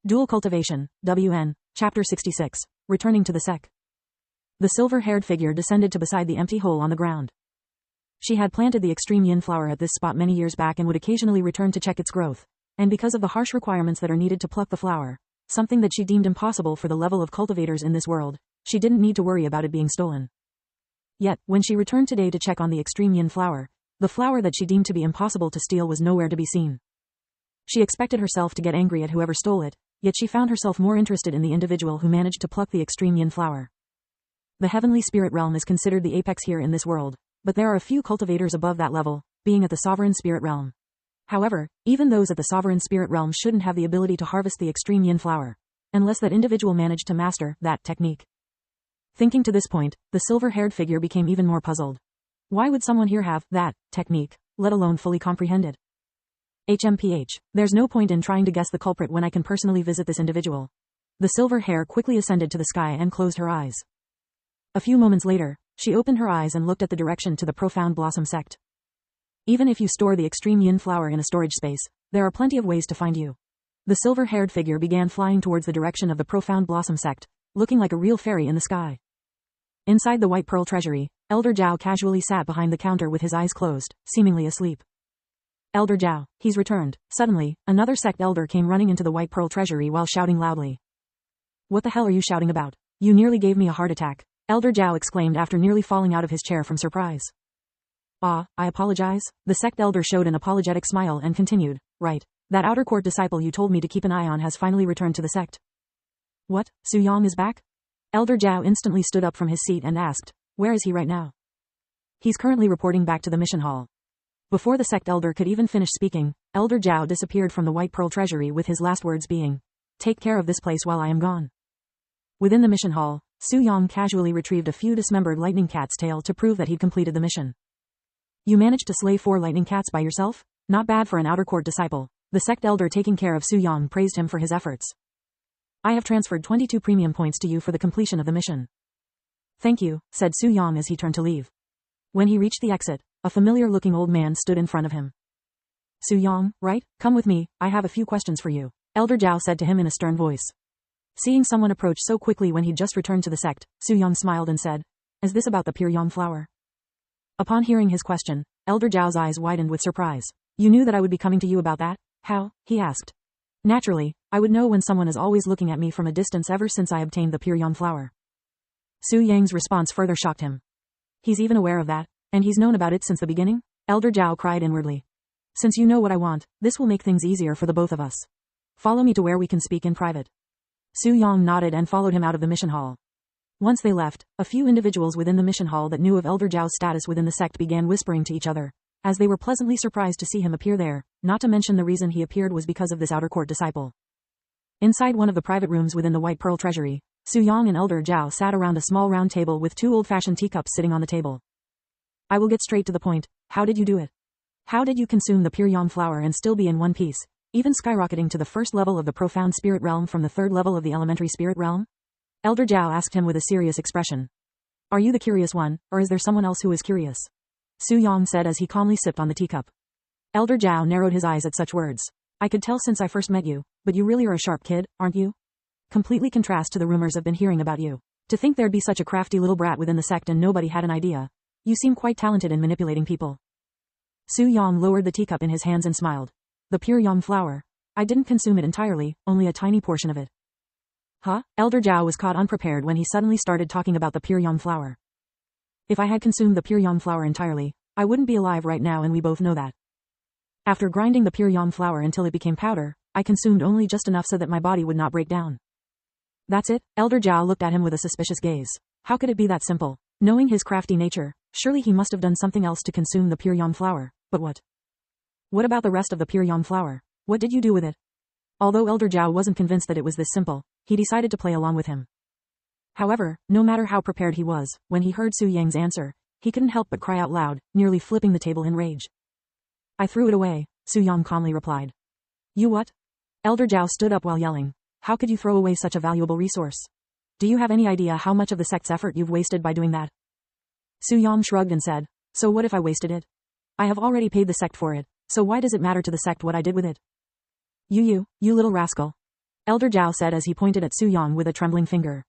Dual Cultivation, WN, Chapter 66, Returning to the Sect. The silver-haired figure descended to beside the empty hole on the ground. She had planted the extreme yin flower at this spot many years back and would occasionally return to check its growth, and because of the harsh requirements that are needed to pluck the flower, something that she deemed impossible for the level of cultivators in this world, she didn't need to worry about it being stolen. Yet, when she returned today to check on the extreme yin flower, the flower that she deemed to be impossible to steal was nowhere to be seen. She expected herself to get angry at whoever stole it, yet she found herself more interested in the individual who managed to pluck the extreme yin flower. The heavenly spirit realm is considered the apex here in this world, but there are a few cultivators above that level, being at the sovereign spirit realm. However, even those at the sovereign spirit realm shouldn't have the ability to harvest the extreme yin flower, unless that individual managed to master that technique. Thinking to this point, the silver-haired figure became even more puzzled. Why would someone here have that technique, let alone fully comprehend it? HMPH. There's no point in trying to guess the culprit when I can personally visit this individual. The silver hair quickly ascended to the sky and closed her eyes. A few moments later, she opened her eyes and looked at the direction to the Profound Blossom Sect. Even if you store the extreme yin flower in a storage space, there are plenty of ways to find you. The silver-haired figure began flying towards the direction of the Profound Blossom Sect, looking like a real fairy in the sky. Inside the White Pearl Treasury, Elder Zhao casually sat behind the counter with his eyes closed, seemingly asleep. Elder Zhao, he's returned. Suddenly, another sect elder came running into the White Pearl Treasury while shouting loudly. What the hell are you shouting about? You nearly gave me a heart attack, Elder Zhao exclaimed after nearly falling out of his chair from surprise. I apologize. The sect elder showed an apologetic smile and continued, right. That outer court disciple you told me to keep an eye on has finally returned to the sect. What, Su Yang is back? Elder Zhao instantly stood up from his seat and asked, where is he right now? He's currently reporting back to the mission hall. Before the sect elder could even finish speaking, Elder Zhao disappeared from the White Pearl Treasury with his last words being, take care of this place while I am gone. Within the mission hall, Su Yang casually retrieved a few dismembered lightning cat's tail to prove that he'd completed the mission. You managed to slay 4 lightning cats by yourself? Not bad for an outer court disciple. The sect elder taking care of Su Yang praised him for his efforts. I have transferred 22 premium points to you for the completion of the mission. Thank you, said Su Yang as he turned to leave. When he reached the exit, a familiar-looking old man stood in front of him. Su Yang, right? Come with me, I have a few questions for you, Elder Zhao said to him in a stern voice. Seeing someone approach so quickly when he'd just returned to the sect, Su Yang smiled and said, is this about the pure yang flower? Upon hearing his question, Elder Zhao's eyes widened with surprise. You knew that I would be coming to you about that? How? He asked. Naturally, I would know when someone is always looking at me from a distance ever since I obtained the pure yang flower. Su Yang's response further shocked him. He's even aware of that, and he's known about it since the beginning? Elder Zhao cried inwardly. Since you know what I want, this will make things easier for the both of us. Follow me to where we can speak in private. Su Yang nodded and followed him out of the mission hall. Once they left, a few individuals within the mission hall that knew of Elder Zhao's status within the sect began whispering to each other, as they were pleasantly surprised to see him appear there, not to mention the reason he appeared was because of this outer court disciple. Inside one of the private rooms within the White Pearl Treasury, Su Yang and Elder Zhao sat around a small round table with 2 old-fashioned teacups sitting on the table. I will get straight to the point. How did you do it? How did you consume the pure yang flower and still be in one piece, even skyrocketing to the first level of the profound spirit realm from the 3rd level of the elementary spirit realm? Elder Zhao asked him with a serious expression. Are you the curious one, or is there someone else who is curious? Su Yang said as he calmly sipped on the teacup. Elder Zhao narrowed his eyes at such words. I could tell since I first met you, but you really are a sharp kid, aren't you? Completely contrast to the rumors I've been hearing about you. To think there'd be such a crafty little brat within the sect and nobody had an idea. You seem quite talented in manipulating people. Su Yang lowered the teacup in his hands and smiled. The pure yang flower. I didn't consume it entirely, only a tiny portion of it. Huh? Elder Zhao was caught unprepared when he suddenly started talking about the pure yang flower. If I had consumed the pure yang flower entirely, I wouldn't be alive right now and we both know that. After grinding the pure yang flower until it became powder, I consumed only just enough so that my body would not break down. That's it? Elder Zhao looked at him with a suspicious gaze. How could it be that simple? Knowing his crafty nature, surely he must have done something else to consume the pure yang flower, but what? What about the rest of the pure yang flower? What did you do with it? Although Elder Zhao wasn't convinced that it was this simple, he decided to play along with him. However, no matter how prepared he was, when he heard Su Yang's answer, he couldn't help but cry out loud, nearly flipping the table in rage. I threw it away, Su Yang calmly replied. You what? Elder Zhao stood up while yelling. How could you throw away such a valuable resource? Do you have any idea how much of the sect's effort you've wasted by doing that? Su Yang shrugged and said, so what if I wasted it? I have already paid the sect for it, so why does it matter to the sect what I did with it? You little rascal. Elder Zhao said as he pointed at Su Yang with a trembling finger.